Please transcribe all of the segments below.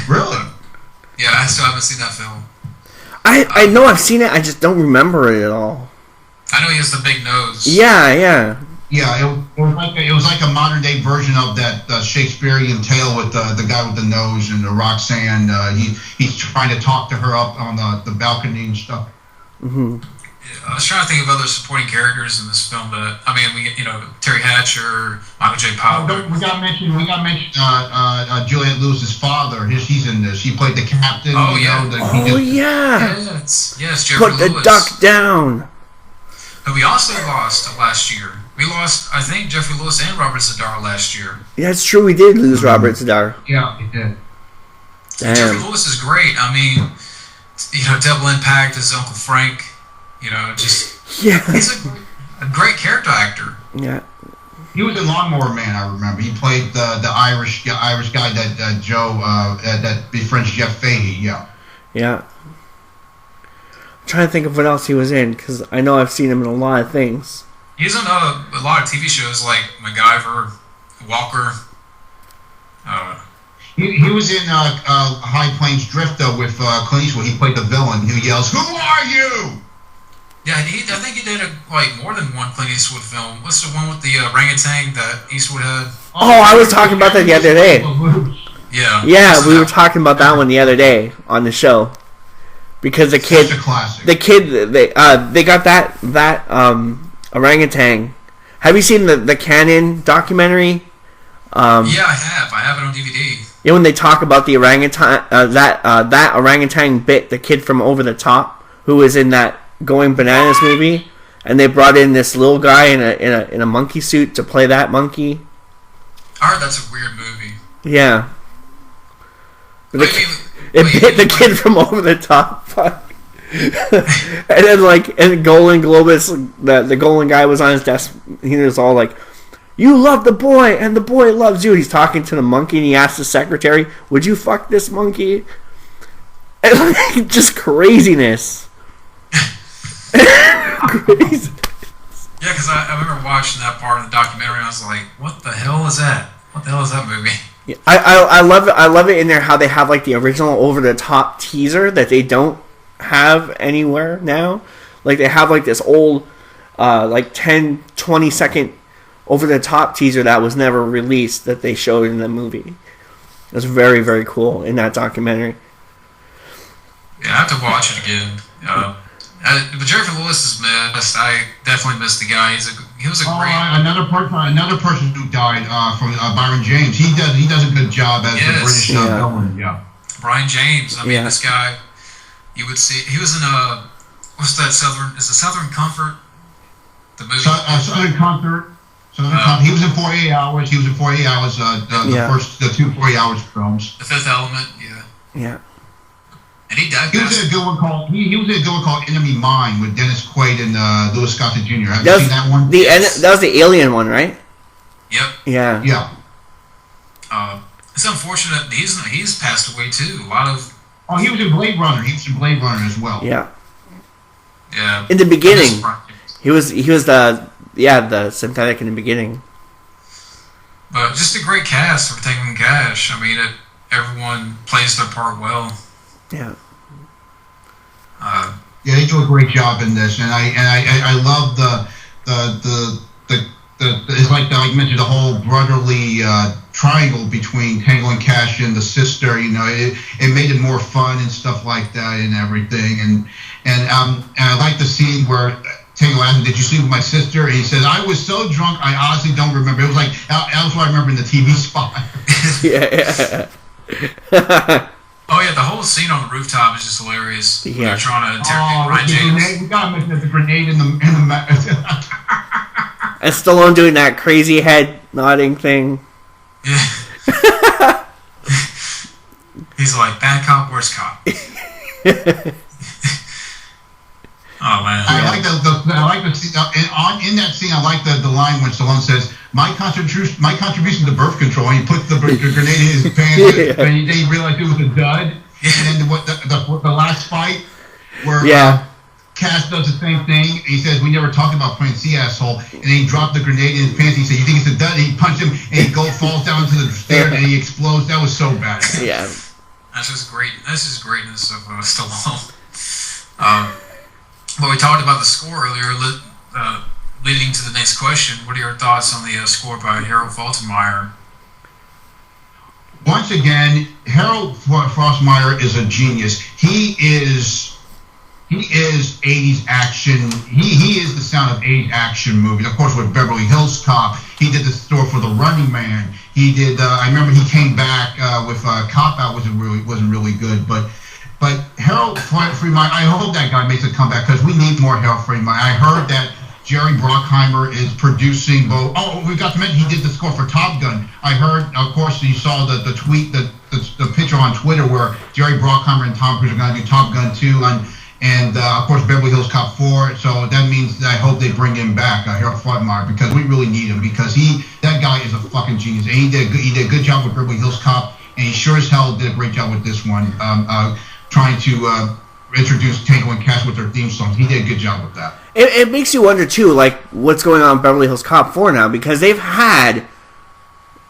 Really? Yeah, I still haven't seen that film. I know I've seen it. I just don't remember it at all. I know he has the big nose. Yeah, yeah. Yeah, it was like a modern day version of that Shakespearean tale with the guy with the nose and the Roxanne. He's trying to talk to her up on the balcony and stuff. Mm-hmm. I was trying to think of other supporting characters in this film, but I mean, we Terry Hatcher, Michael J. Powell. We got to mention Juliette Lewis's father. He's in this. He played the captain. Oh yeah. Yes, Jeffrey Put the Lewis. duck down. But we also lost last year. We lost, I think, Jeffrey Lewis and Robert Zadar last year. Yeah, it's true. We did lose Robert Zadar. Yeah, we did. Damn. Jeffrey Lewis is great. I mean, Double Impact is Uncle Frank. He's a great character actor. Yeah. He was in Lawnmower Man. I remember he played the Irish guy that Joe that befriends Jeff Fahey. Yeah. Yeah. I'm trying to think of what else he was in because I know I've seen him in a lot of things. He's in a lot of TV shows like MacGyver, Walker. He was in High Plains Drift though with Clint Eastwood. He played the villain who yells, "Who are you?" Yeah, I think he did more than one Clint Eastwood film. What's the one with the orangutan that Eastwood had? Oh, I was talking about that the other day. Yeah. Yeah, we were talking about that one the other day on the show. Because the kid, they got that orangutan. Have you seen the Canon documentary? Yeah, I have. I have it on DVD. Yeah, when they talk about the orangutan, that orangutan bit the kid from Over the Top, who was in that Going Bananas movie, and they brought in this little guy in a monkey suit to play that monkey. I heard that's a weird movie. Yeah. It bit the kid from Over the Top. Fuck. And then and Golan Globus, the Golan guy was on his desk. He was all like, "You love the boy, and the boy loves you." He's talking to the monkey, and he asked the secretary, "Would you fuck this monkey?" And just craziness. Crazy. Yeah, because I remember watching that part of the documentary, and I was like, "What the hell is that? What the hell is that movie?" Yeah, I love it. I love it in there how they have the original Over the Top teaser that they don't have anywhere now. Like they have this old 10, 20 second Over the Top teaser that was never released that they showed in the movie. It was very, very cool in that documentary. Yeah, I have to watch it again. But Jeffrey Lewis is missed. I definitely missed the guy. He was a great. Another person who died from Byron James. He does a good job as the British villain. Yeah. Brian James. I mean, this guy. You would see. He was in what's that Southern? Is it Southern Comfort? The movie. Southern Comfort. He was in 48 Hours. He was in 48 Hours. The two 48 Hours films. The Fifth Element. Yeah. Yeah. And he died. He was in a good one called Enemy Mine with Dennis Quaid and Louis Gossett Jr. Have you seen that one? That was the Alien one, right? Yep. Yeah. Yeah. It's unfortunate he's passed away too. A lot of. Oh, he was in Blade Runner. He was in Blade Runner as well. Yeah. Yeah. In the beginning, he was the synthetic in the beginning. But just a great cast for Tango Cash. I mean, everyone plays their part well. Yeah. They do a great job in this, and I love the it's like you mentioned, the whole brotherly triangle between Tango and Cash and the sister. It made it more fun and stuff like that and everything. And I like the scene where Tango asked him, "Did you sleep with my sister?" And he says, "I was so drunk, I honestly don't remember." It was like that's what I remember in the TV spot. Yeah. Oh yeah, the whole scene on the rooftop is just hilarious. Yeah. They're trying to interrogate Ryan James. We gotta mention the grenade in the And Stallone doing that crazy head nodding thing. Yeah. He's like, bad cop, worst cop. Oh man. I like the scene, in that scene. I like the line when Stallone says, "My contribution to birth control." And he puts the grenade in his pants, and he realized it was a dud. And then the last fight where Cass does the same thing. He says, "We never talked about Prince C, asshole." And then he dropped the grenade in his pants. He said, "You think it's a dud?" And he punched him, and he falls down to the stairs, and he explodes. That was so bad. Yeah. That's just great. That's just greatness of Stallone. But we talked about the score earlier, leading to the next question. What are your thoughts on the score by Harold Faltermeyer? Once again, Harold Faltermeyer is a genius. He is 80s action. He is the sound of 80s action movies. Of course, with Beverly Hills Cop, he did the score for The Running Man. He did. I remember he came back with Cop Out. wasn't really good, but Harold Faltermeyer. I hope that guy makes a comeback because we need more Harold Faltermeyer. I heard that Jerry Bruckheimer is producing both. Oh, we got to mention he did the score for Top Gun. I heard, of course, you saw the tweet, the picture on Twitter where Jerry Bruckheimer and Tom Cruise are going to do Top Gun 2 and of course Beverly Hills Cop 4. So that means that I hope they bring him back, Harold Faltermeyer, because we really need him because that guy is a fucking genius. And he did a good job with Beverly Hills Cop, and he sure as hell did a great job with this one, trying to introduce Tango and Cash with their theme songs. He did a good job with that. It makes you wonder, too, like, what's going on in Beverly Hills Cop 4 now, because they've had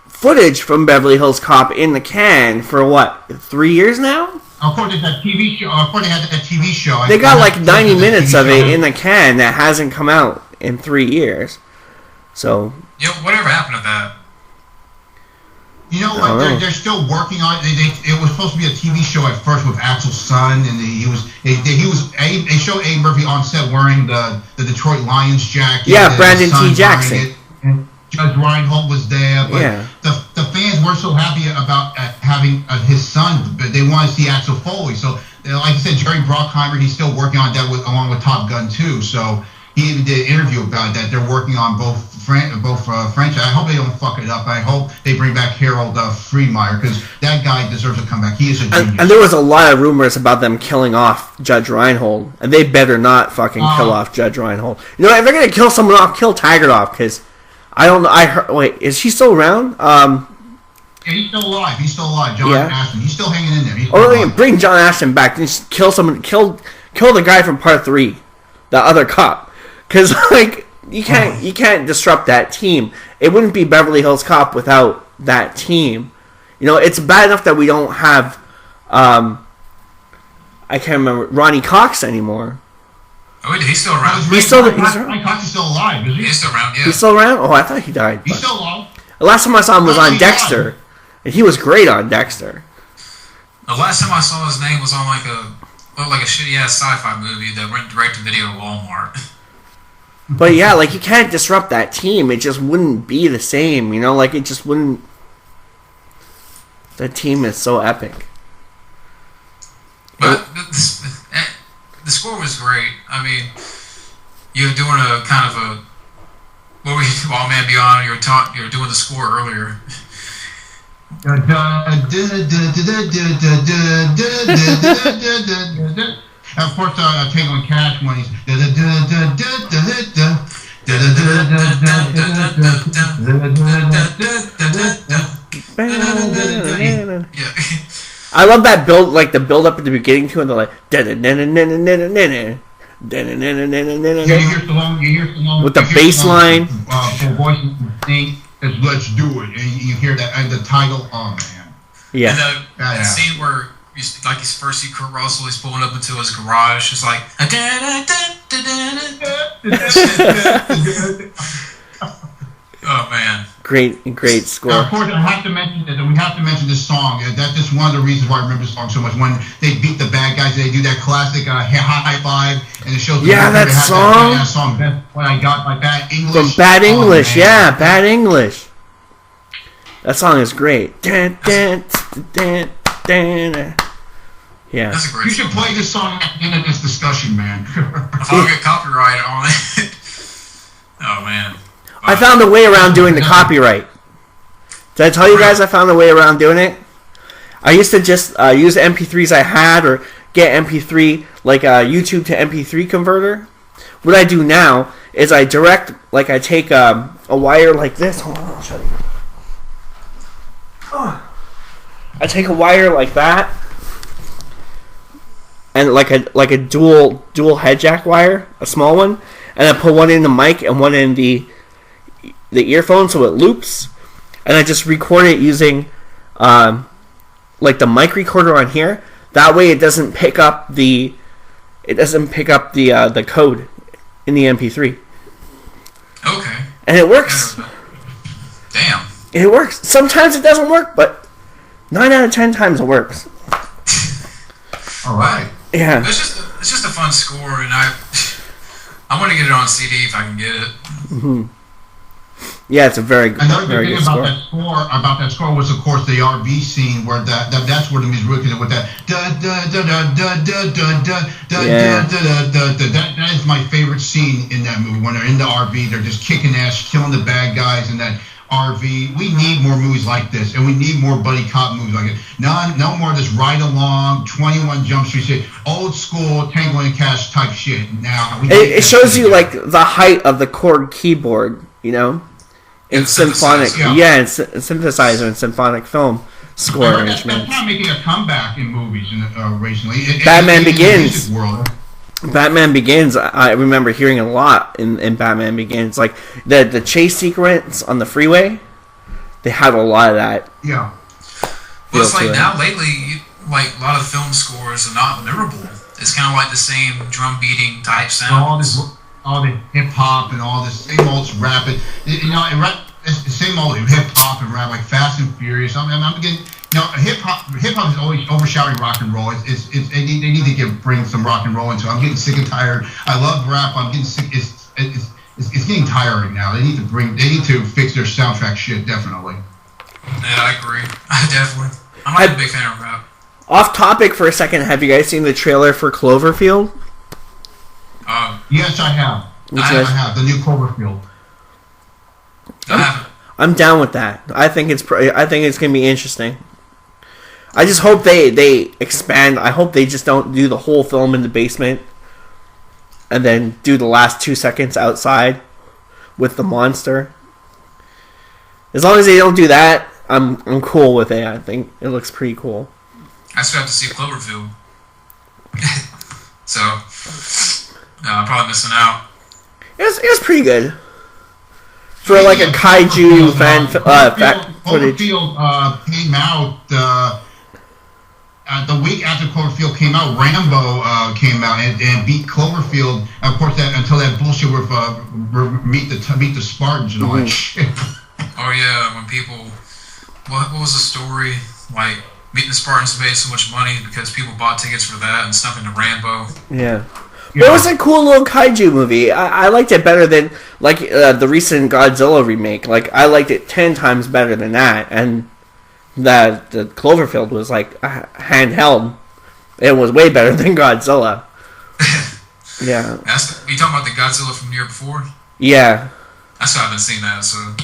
footage from Beverly Hills Cop in the can for, 3 years now? Of course, they had that TV show. Of course, they had that TV show. They got, 90 minutes of it in the can that hasn't come out in 3 years. So... Yo, whatever happened to that? You know what? They're still working on it. It was supposed to be a TV show at first with Axel's son, and they showed Eddie Murphy on set wearing the Detroit Lions jacket. Yeah, Brandon T. Jackson. And Judge Reinhold was there, but the fans weren't so happy about having his son, but they want to see Axel Foley. So, like I said, Jerry Bruckheimer, he's still working on that along with Top Gun 2. So he even did an interview about that. They're working on both franchise. I hope they don't fuck it up. I hope they bring back Harold Faltermeyer because that guy deserves a comeback. He is a genius. And there was a lot of rumors about them killing off Judge Reinhold, and they better not fucking kill off Judge Reinhold. You know, if they're gonna kill someone off, kill Taggart off because I don't know. I heard. Wait, is she still around? Yeah, he's still alive. John Ashton. He's still hanging in there. Or bring John Ashton back. Then just kill someone. Kill the guy from Part 3, the other cop. Because you can't disrupt that team. It wouldn't be Beverly Hills Cop without that team. You know, it's bad enough that we don't have I can't remember Ronnie Cox anymore. Oh, wait, he's still around. Ronnie Cox is still alive, isn't he? He's still around. Yeah. He's still around. Oh, I thought he died. He's still alive. The last time I saw him was on Dexter, and he was great on Dexter. The last time I saw his name was on like a shitty ass sci-fi movie that went direct to video at Walmart. But yeah, like you can't disrupt that team. It just wouldn't be the same, you know. Like it just wouldn't. That team is so epic. But the score was great. I mean, you're doing a kind of a Wild Man Beyond. You're doing the score earlier. And of course, Tango and Cash when he's I love that build, like the build up at the beginning too, and they're like you hear Stallone with the bass line. Voice thing is "Let's Do It," and you hear that and the title. Oh man! Yeah. And the scene where you first see Kurt Russell, he's pulling up into his garage. It's like. Oh man! Great score. Now, of course, I have to mention that we have to mention this song. That's just one of the reasons why I remember this song so much. When they beat the bad guys, they do that classic high five, and it shows. Yeah, that song. That song. That's what I got by Bad English. From Bad English, Bad English. That song is great. Yeah. That's a great You should play this song at the end of this discussion, man. If I don't get copyright on it. Oh man. I found a way around doing the copyright. Did I tell you guys I found a way around doing it? I used to just use the MP3s I had or get MP3, like a YouTube to MP3 converter. What I do now is I take a wire like this. Hold on, I'll show you. I take a wire like that, and like a dual head jack wire, a small one, and I put one in the mic and one in the earphone so it loops, and I just record it using like the mic recorder on here. That way, it doesn't pick up the the code in the MP3. Okay. And it works. Damn. It works. Sometimes it doesn't work, but 9 out of 10 times it works. All right. Yeah. It's just a fun score, and I want to get it on CD if I can get it. Mm-hmm. Yeah, it's a very good, very good score. About that score was, of course, the RV scene where that's where the music really with that da da da da da da da da da da da. That is my favorite scene in that movie when they're in the RV, they're just kicking ass, killing the bad guys in that RV. We need more movies like this, and we need more buddy cop movies like it. No more of this ride along 21 Jump Street shit, old school Tango and Cash type shit. Now it shows you like the height of the chord keyboard, you know. In symphonic, and synthesizer and symphonic film score arrangements. That's not making a comeback in movies recently. Batman Begins. Batman Begins. I remember hearing a lot in Batman Begins, like the chase sequence on the freeway. They had a lot of that. Yeah. Well, it's like now lately, like a lot of film scores are not memorable. It's kind of like the same drum beating type sounds. All the hip hop and all this same old rapid, it's the same old hip hop and rap, like Fast and Furious. I'm getting, hip hop is always overshadowing rock and roll. They need to bring some rock and roll into it. I'm getting sick and tired. I love rap. I'm getting sick. It's getting tiring now. They need to fix their soundtrack shit, definitely. Yeah, I agree. I'm not a big fan of rap. Off topic for a second. Have you guys seen the trailer for Cloverfield? Yes, I have. I have the new Cloverfield. I'm down with that. I think it's gonna be interesting. I just hope they expand. I hope they just don't do the whole film in the basement, and then do the last 2 seconds outside with the monster. As long as they don't do that, I'm cool with it. I think it looks pretty cool. I still have to see Cloverfield, so. I'm probably missing out. It was pretty good for like a kaiju fan footage. Cloverfield came out the week after Cloverfield came out. Rambo came out and beat Cloverfield. Of course, until that bullshit with meet the Spartans and all that shit. Oh yeah, when people, what was the story? Like meeting the Spartans made so much money because people bought tickets for that and stuff into Rambo. Yeah. It was a cool little kaiju movie. I liked it better than like the recent Godzilla remake. Like I liked it 10 times better than that. And the Cloverfield was like handheld. It was way better than Godzilla. Yeah. You talking about the Godzilla from the year before? Yeah. I still haven't seen that. So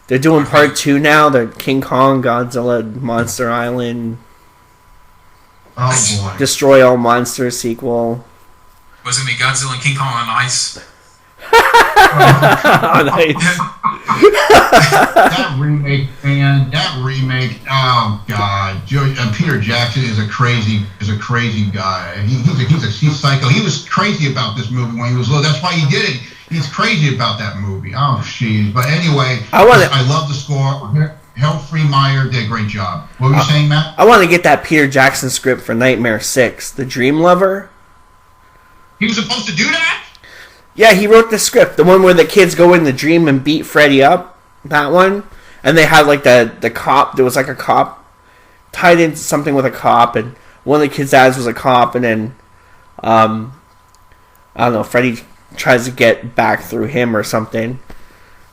they're doing part 2 now. They're King Kong, Godzilla, Monster Island. Oh boy. Destroy All Monsters sequel. Was it going to be Godzilla and King Kong on ice? On ice. That remake, oh god. Peter Jackson is a crazy guy. He's psycho. He was crazy about this movie when he was little. That's why he did it. He's crazy about that movie. Oh, jeez. But anyway, I love the score. Helfrey Meyer did a great job. What were you saying, Matt? I want to get that Peter Jackson script for Nightmare 6, The Dream Lover. He was supposed to do that? Yeah, he wrote the script. The one where the kids go in the dream and beat Freddy up. That one. And they had like the cop. There was like a cop tied into something with a cop. And one of the kids' dads was a cop. And then, I don't know, Freddy tries to get back through him or something.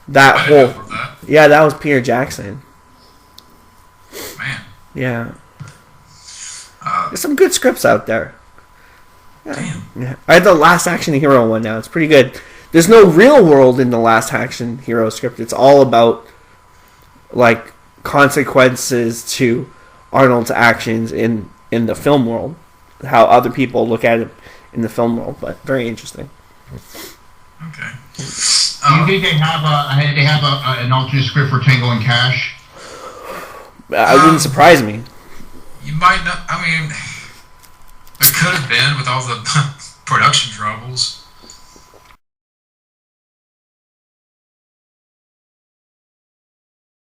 Yeah, that was Peter Jackson. Man. Yeah. There's some good scripts out there. Damn. Yeah. I had the Last Action Hero one now. It's pretty good. There's no real world in the Last Action Hero script. It's all about like consequences to Arnold's actions in the film world. How other people look at it in the film world. But very interesting. Okay. Do you think they have an alternate script for Tango and Cash? It wouldn't surprise me. You might not. I mean, there could have been with all the production troubles.